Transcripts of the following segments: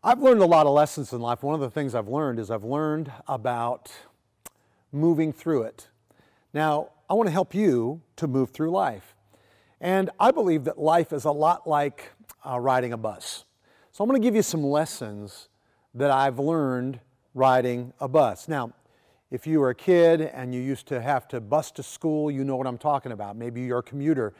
I've learned a lot of lessons in life. One of the things I've learned is I've learned about moving through it. Now, I want to help you to move through life. And I believe that life is a lot like riding a bus. So I'm going to give you some lessons that I've learned riding a bus. Now, if you were a kid and you used to have to bus to school, you know what I'm talking about. Maybe you're a commuter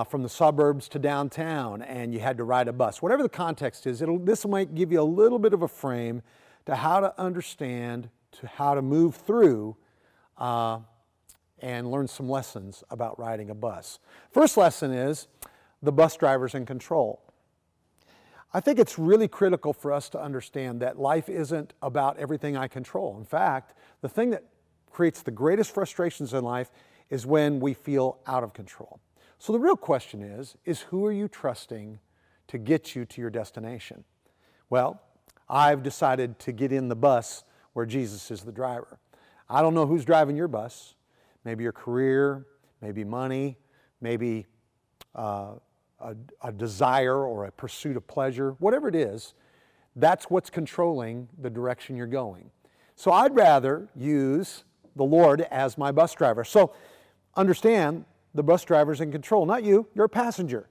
from the suburbs to downtown and you had to ride a bus. Whatever the context is, this might give you a little bit of a frame to how to understand, to how to move through and learn some lessons about riding a bus. First lesson is the bus driver's in control. I think it's really critical for us to understand that life isn't about everything I control. In fact, the thing that creates the greatest frustrations in life is when we feel out of control. So the real question is who are you trusting to get you to your destination? Well, I've decided to get in the bus where Jesus is the driver. I don't know who's driving your bus. Maybe your career, maybe money, maybe a desire or a pursuit of pleasure, whatever it is, that's what's controlling the direction you're going. So I'd rather use the Lord as my bus driver. So understand, the bus driver's in control, not you, you're a passenger.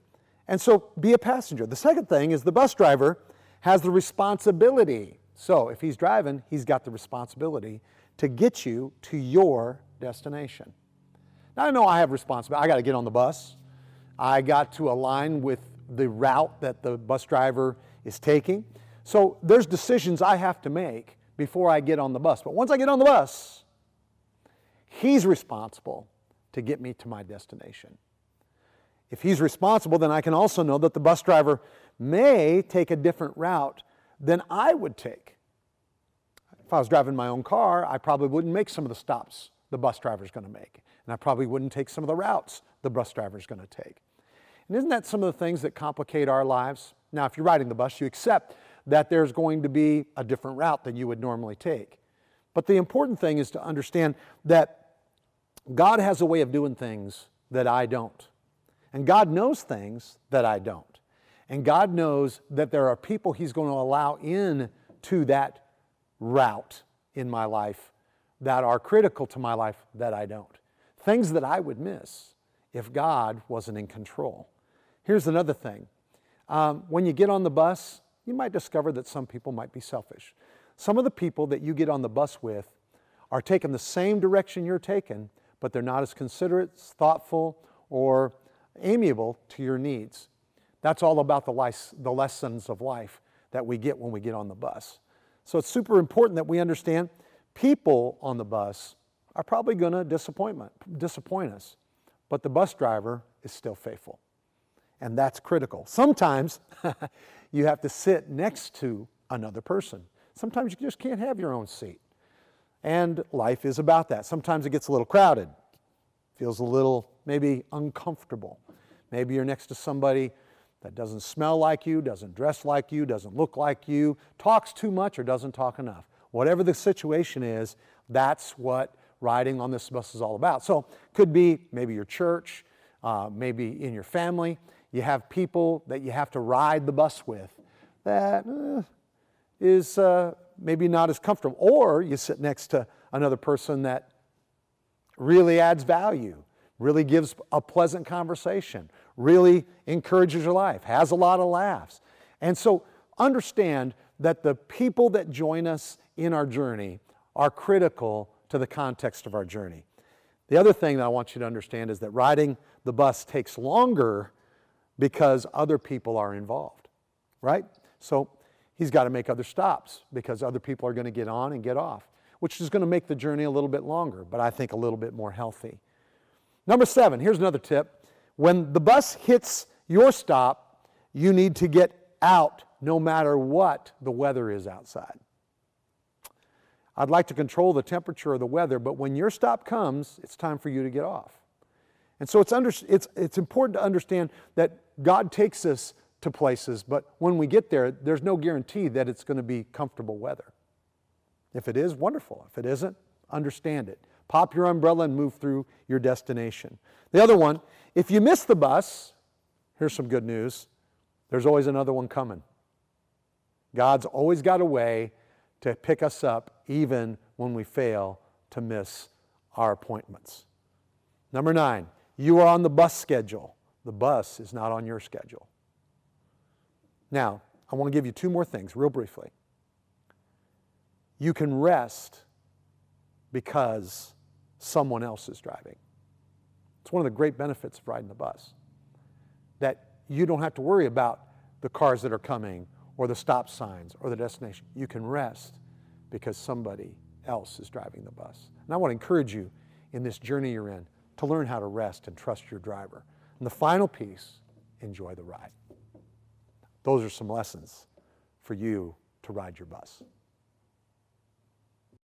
And so be a passenger. The second thing is the bus driver has the responsibility. So if he's driving, he's got the responsibility to get you to your destination. Now I know I have responsibility. I got to get on the bus. I got to align with the route that the bus driver is taking. So there's decisions I have to make before I get on the bus. But once I get on the bus, he's responsible to get me to my destination. If he's responsible, then I can also know that the bus driver may take a different route than I would take. If I was driving my own car, I probably wouldn't make some of the stops the bus driver's going to make. And I probably wouldn't take some of the routes the bus driver's going to take. And isn't that some of the things that complicate our lives? Now, if you're riding the bus, you accept that there's going to be a different route than you would normally take. But the important thing is to understand that God has a way of doing things that I don't. And God knows things that I don't. And God knows that there are people He's going to allow in to that route in my life that are critical to my life that I don't. Things that I would miss if God wasn't in control. Here's another thing. When you get on the bus, you might discover that some people might be selfish. Some of the people that you get on the bus with are taking the same direction you're taking, but they're not as considerate, thoughtful, or amiable to your needs. That's all about the lessons of life that we get when we get on the bus. So it's super important that we understand people on the bus are probably going to disappoint us, but the bus driver is still faithful. And that's critical. Sometimes you have to sit next to another person. Sometimes you just can't have your own seat. And life is about that. Sometimes it gets a little crowded, feels a little maybe uncomfortable. Maybe you're next to somebody that doesn't smell like you, doesn't dress like you, doesn't look like you, talks too much or doesn't talk enough. Whatever the situation is, that's what riding on this bus is all about. So could be maybe your church, maybe in your family. You have people that you have to ride the bus with that is maybe not as comfortable. Or you sit next to another person that really adds value, really gives a pleasant conversation, really encourages your life, has a lot of laughs. And so understand that the people that join us in our journey are critical to the context of our journey. The other thing that I want you to understand is that riding the bus takes longer because other people are involved, right? So he's got to make other stops because other people are going to get on and get off, which is going to make the journey a little bit longer, but I think a little bit more healthy. Number 7, here's another tip. When the bus hits your stop, you need to get out no matter what the weather is outside. I'd like to control the temperature of the weather, but when your stop comes, it's time for you to get off. And so it's important to understand that God takes us to places, but when we get there, there's no guarantee that it's going to be comfortable weather. If it is, wonderful. If it isn't, understand it. Pop your umbrella and move through your destination. The other one, if you miss the bus, here's some good news, there's always another one coming. God's always got a way to pick us up even when we fail to miss our appointments. Number 9, you are on the bus schedule. The bus is not on your schedule. Now, I want to give you 2 more things real briefly. You can rest because someone else is driving. It's one of the great benefits of riding the bus, that you don't have to worry about the cars that are coming or the stop signs or the destination. You can rest because somebody else is driving the bus. And I want to encourage you in this journey you're in to learn how to rest and trust your driver. And the final piece, enjoy the ride. Those are some lessons for you to ride your bus.